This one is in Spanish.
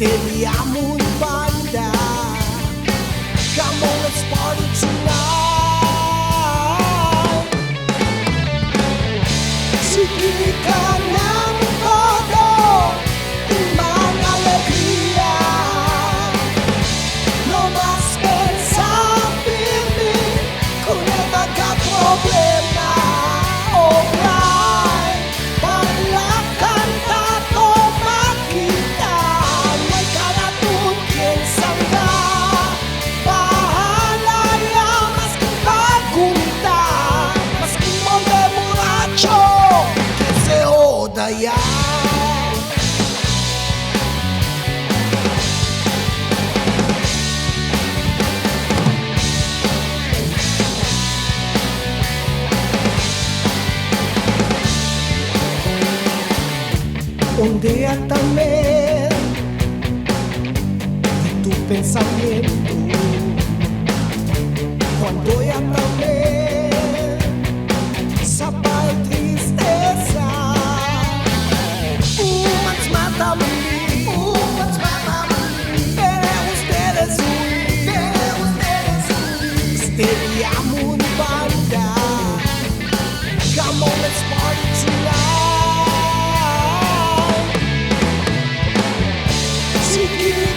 Histeria muy banda. Come on, let's party tonight. Significan ang todo mga alegría. No más pensar vivir con el vaga problema. Alright, baila, canta, toma, quita. No hay caratón quien sabrá. Bahala ya más que preguntar, más que un hombre borracho que se joda ya. Un día también de tu pensamiento, cuando ya también sapa la tristeza. Mas mata-me, queremos ustedes huir, histeria muy banda. Come on, let's party tonight. Significa